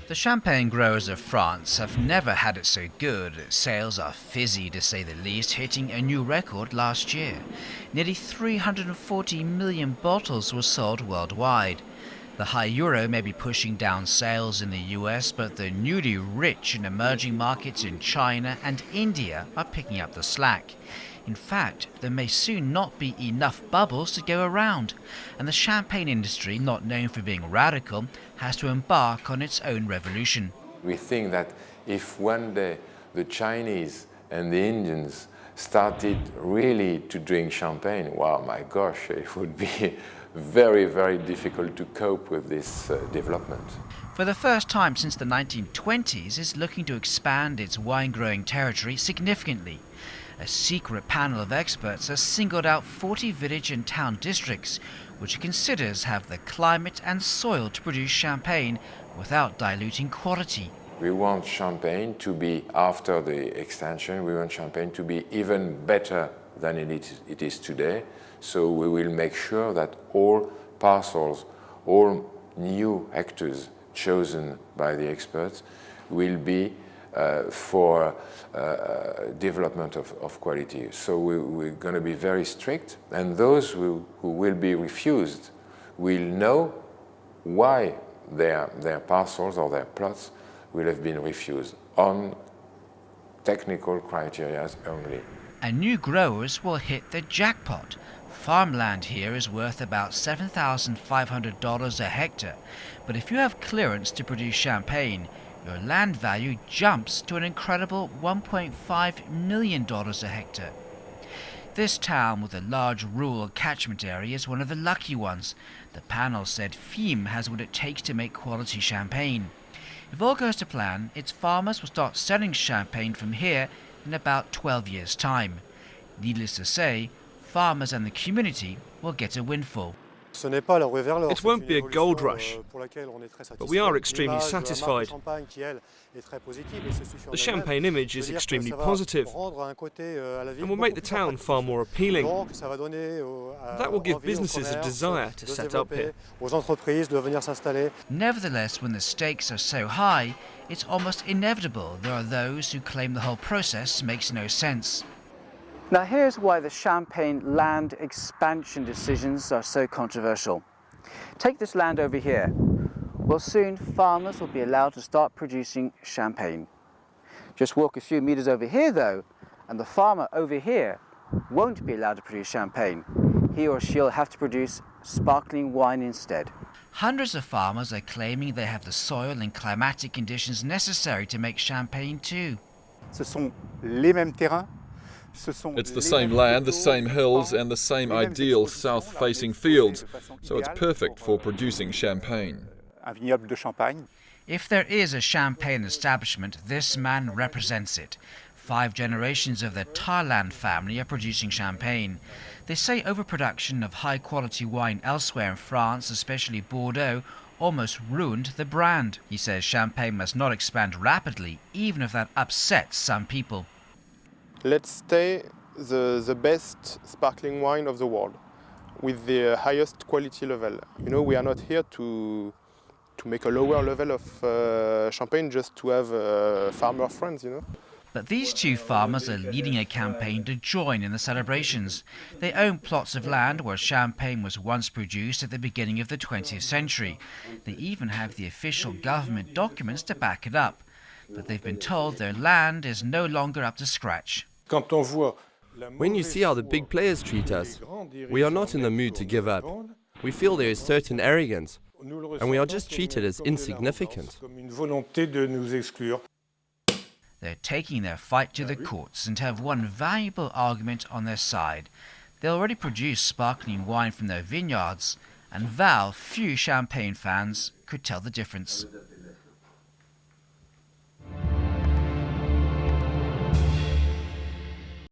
The champagne growers of France have never had it so good. Sales are fizzy to say the least, hitting a new record last year. Nearly 340 million bottles were sold worldwide. The high euro may be pushing down sales in the US, but the newly rich and emerging markets in China and India are picking up the slack. In fact, there may soon not be enough bubbles to go around, and the champagne industry, not known for being radical, has to embark on its own revolution. We think that if one day the Chinese and the Indians started really to drink champagne, wow, my gosh, it would be very, very difficult to cope with this development. For the first time since the 1920s, it's looking to expand its wine-growing territory significantly. A secret panel of experts has singled out 40 village and town districts, which it considers have the climate and soil to produce champagne without diluting quality. We want champagne to be, after the extension, we want champagne to be even better than it is today. So we will make sure that all parcels, all new hectares chosen by the experts will be for development of quality. So we're going to be very strict, and those who will be refused will know why their parcels or their plots will have been refused on technical criteria only. And new growers will hit the jackpot. Farmland here is worth about $7,500 a hectare, but if you have clearance to produce champagne, your land value jumps to an incredible $1.5 million a hectare. This town with a large rural catchment area is one of the lucky ones. The panel said Fime has what it takes to make quality champagne. If all goes to plan, its farmers will start selling champagne from here in about 12 years' time. Needless to say, farmers and the community will get a windfall. It won't be a gold rush, but we are extremely satisfied. The champagne image is extremely positive and will make the town far more appealing. That will give businesses a desire to set up here. Nevertheless, when the stakes are so high, it's almost inevitable there are those who claim the whole process makes no sense. Now here's why the champagne land expansion decisions are so controversial. Take this land over here. Well, soon farmers will be allowed to start producing champagne. Just walk a few meters over here though, and the farmer over here won't be allowed to produce champagne. He or she'll have to produce sparkling wine instead. Hundreds of farmers are claiming they have the soil and climatic conditions necessary to make champagne too. Ce sont les mêmes terrains. It's the same land, the same hills, and the same ideal south-facing fields, so it's perfect for producing champagne. If there is a champagne establishment, this man represents it. 5 generations of the Thailand family are producing champagne. They say overproduction of high-quality wine elsewhere in France, especially Bordeaux, almost ruined the brand. He says champagne must not expand rapidly, even if that upsets some people. Let's stay the best sparkling wine of the world with the highest quality level. You know, we are not here to make a lower level of champagne just to have farmer friends, you know. But these two farmers are leading a campaign to join in the celebrations. They own plots of land where champagne was once produced at the beginning of the 20th century. They even have the official government documents to back it up. But they've been told their land is no longer up to scratch. When you see how the big players treat us, we are not in the mood to give up. We feel there is certain arrogance, and we are just treated as insignificant. They're taking their fight to the courts and have one valuable argument on their side. They already produce sparkling wine from their vineyards and vow few champagne fans could tell the difference.